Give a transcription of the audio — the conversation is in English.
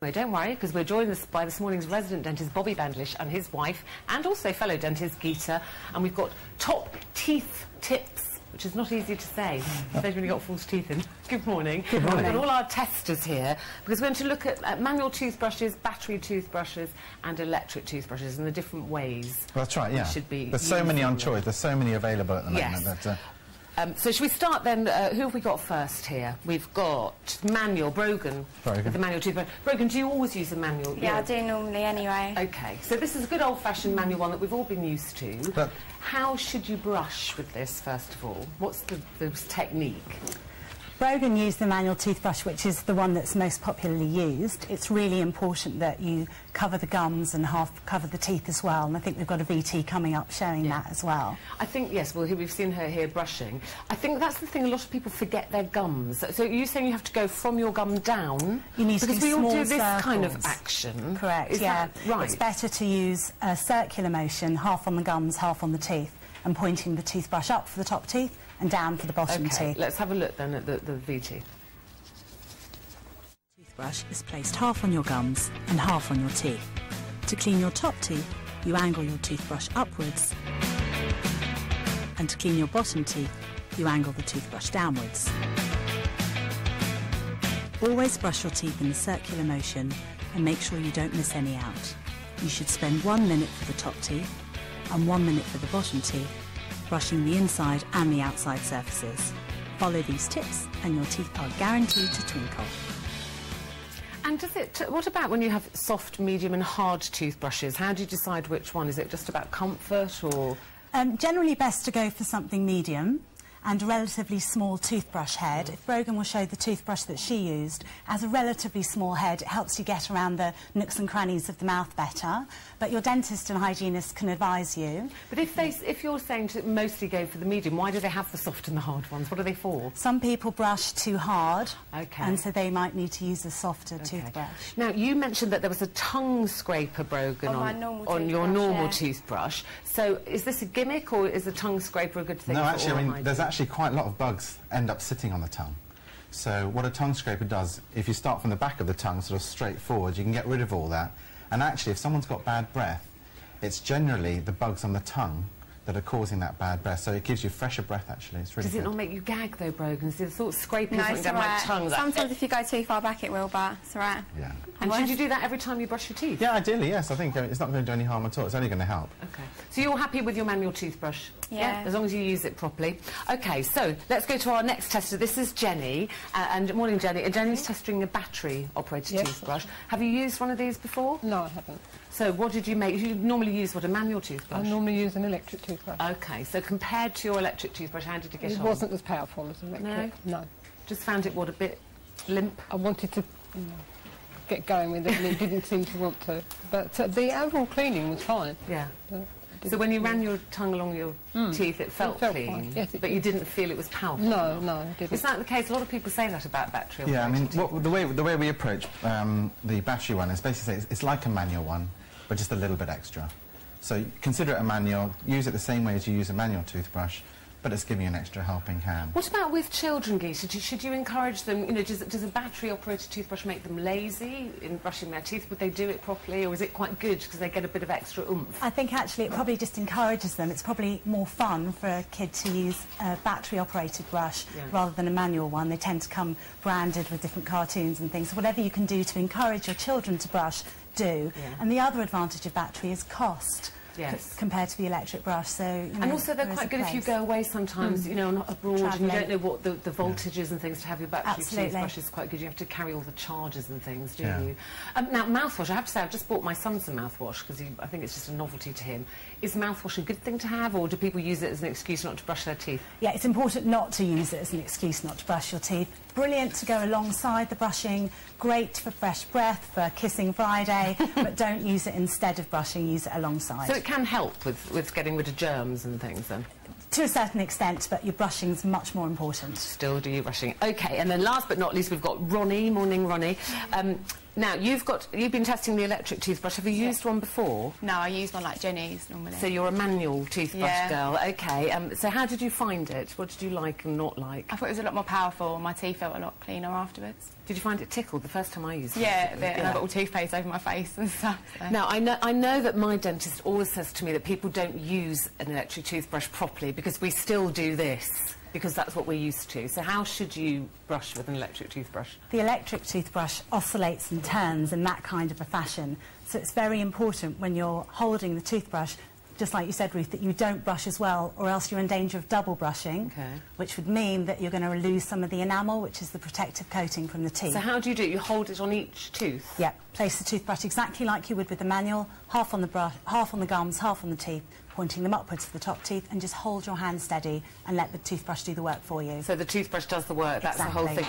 No, don't worry, because we're joined by this morning's resident dentist, Bobby Bandlish, and his wife, and also fellow dentist, Gita. And we've got top teeth tips, which is not easy to say, especially when you've got false teeth in. Good morning. Good morning. We've got all our testers here, because we're going to look at manual toothbrushes, battery toothbrushes, and electric toothbrushes, and the different ways. Well, that's right, yeah. Should be There's so many on choice, there's so many available at the moment. Yes. That, so should we start then, who have we got first here? We've got manual, Brogan, with the manual toothbrush. Brogan, do you always use a manual? Yeah, I do normally anyway. OK, so this is a good old-fashioned manual one that we've all been used to. But how should you brush with this, first of all? What's the technique? Brogan used the manual toothbrush, which is the one that's most popularly used. It's really important that you cover the gums and half cover the teeth as well, and I think we've got a VT coming up showing that as well. I think, yes, well, we've seen her here brushing. I think that's the thing, a lot of people forget their gums. So you're saying you have to go from your gum down? You need to do because we all do this circles. kind of action. Correct, is yeah. That right? It's better to use a circular motion, half on the gums, half on the teeth, and pointing the toothbrush up for the top teeth and down for the bottom teeth. Let's have a look then at the VT. Toothbrush is placed half on your gums and half on your teeth. To clean your top teeth, you angle your toothbrush upwards, and to clean your bottom teeth, you angle the toothbrush downwards. Always brush your teeth in a circular motion and make sure you don't miss any out. You should spend 1 minute for the top teeth and 1 minute for the bottom teeth, brushing the inside and the outside surfaces. Follow these tips and your teeth are guaranteed to twinkle. And what about when you have soft, medium and hard toothbrushes? How do you decide which one? Is it just about comfort or...? Generally best to go for something medium and a relatively small toothbrush head. If Brogan will show the toothbrush that she used, as a relatively small head, it helps you get around the nooks and crannies of the mouth better. But your dentist and hygienist can advise you. But if you're saying to mostly go for the medium, why do they have the soft and the hard ones? What are they for? Some people brush too hard, and so they might need to use a softer toothbrush. Now, you mentioned that there was a tongue scraper, Brogan, on your normal toothbrush. So is this a gimmick, or is a tongue scraper a good thing? no, for actually, oral I mean, hygiene? there's actually quite a lot of bugs end up sitting on the tongue. So what a tongue scraper does, if you start from the back of the tongue, sort of straight forward, you can get rid of all that. And actually, if someone's got bad breath, it's generally the bugs on the tongue that are causing that bad breath. So it gives you fresher breath, actually. It's really Does it not make you gag, though, Brogan? See, the thought of scraping something down my tongue... Sometimes if you go too far back it will, but it's all right. Yeah. And should you do that every time you brush your teeth? Yeah, ideally, yes. I think it's not going to do any harm at all. It's only going to help. OK. So you're happy with your manual toothbrush? Yeah. As long as you use it properly. OK, so let's go to our next tester. This is Jenny. And morning, Jenny. And Jenny's testing a battery-operated toothbrush. Have you used one of these before? No, I haven't. So what did you make? You normally use, what, a manual toothbrush? I normally use an electric toothbrush. OK, so compared to your electric toothbrush, how did you get on? It wasn't as powerful as electric. No? No. Just found it, what, a bit limp? I wanted to get going with it and it didn't seem to want to. But the overall cleaning was fine. Yeah. So when you ran your tongue along your teeth, it felt clean? Fine. Yes, but you didn't feel it was powerful? No, no, it didn't. Is that the case? A lot of people say that about battery. Yeah, I mean, the way we approach the battery one is basically it's like a manual one, but just a little bit extra. So consider it a manual, use it the same way as you use a manual toothbrush, but it's giving you an extra helping hand. What about with children, Gita? Should you encourage them, you know, does a battery-operated toothbrush make them lazy in brushing their teeth? Would they do it properly, or is it quite good because they get a bit of extra oomph? I think actually it probably just encourages them. It's probably more fun for a kid to use a battery-operated brush rather than a manual one. They tend to come branded with different cartoons and things. So whatever you can do to encourage your children to brush, do. And the other advantage of battery is cost. Compared to the electric brush, so you know, and also they're quite good if you go away sometimes, you know, not abroad, and you don't know what the voltage is and things. To have your battery toothbrush is quite good. You have to carry all the chargers and things, do you? Now, mouthwash. I have to say, I've just bought my son some mouthwash because I think it's just a novelty to him. Is mouthwash a good thing to have, or do people use it as an excuse not to brush their teeth? Yeah, it's important not to use it as an excuse not to brush your teeth. Brilliant to go alongside the brushing, great for fresh breath, for Kissing Friday, but don't use it instead of brushing, use it alongside. So it can help with getting rid of germs and things then? To a certain extent, but your brushing's much more important. Still do your brushing. OK, and then last but not least, we've got Ronnie. Morning, Ronnie. Now, you've been testing the electric toothbrush. Have you used one before? No, I use one like Jenny's normally. So you're a manual toothbrush girl. OK. So how did you find it? What did you like and not like? I thought it was a lot more powerful. My teeth felt a lot cleaner afterwards. Did you find it tickled the first time I used it? Yeah, a bit. And I got all toothpaste over my face and stuff. So. Now, I know that my dentist always says to me that people don't use an electric toothbrush properly because we still do this, because that's what we're used to. So how should you brush with an electric toothbrush? The electric toothbrush oscillates and turns in that kind of a fashion. So it's very important when you're holding the toothbrush, just like you said, Ruth, that you don't brush as well, or else you're in danger of double brushing, which would mean that you're going to lose some of the enamel, which is the protective coating from the teeth. So how do you do it? You hold it on each tooth? Yeah, place the toothbrush exactly like you would with the manual, half on the brush, half on the gums, half on the teeth, pointing them upwards to the top teeth, and just hold your hand steady and let the toothbrush do the work for you. So the toothbrush does the work, that's the whole thing.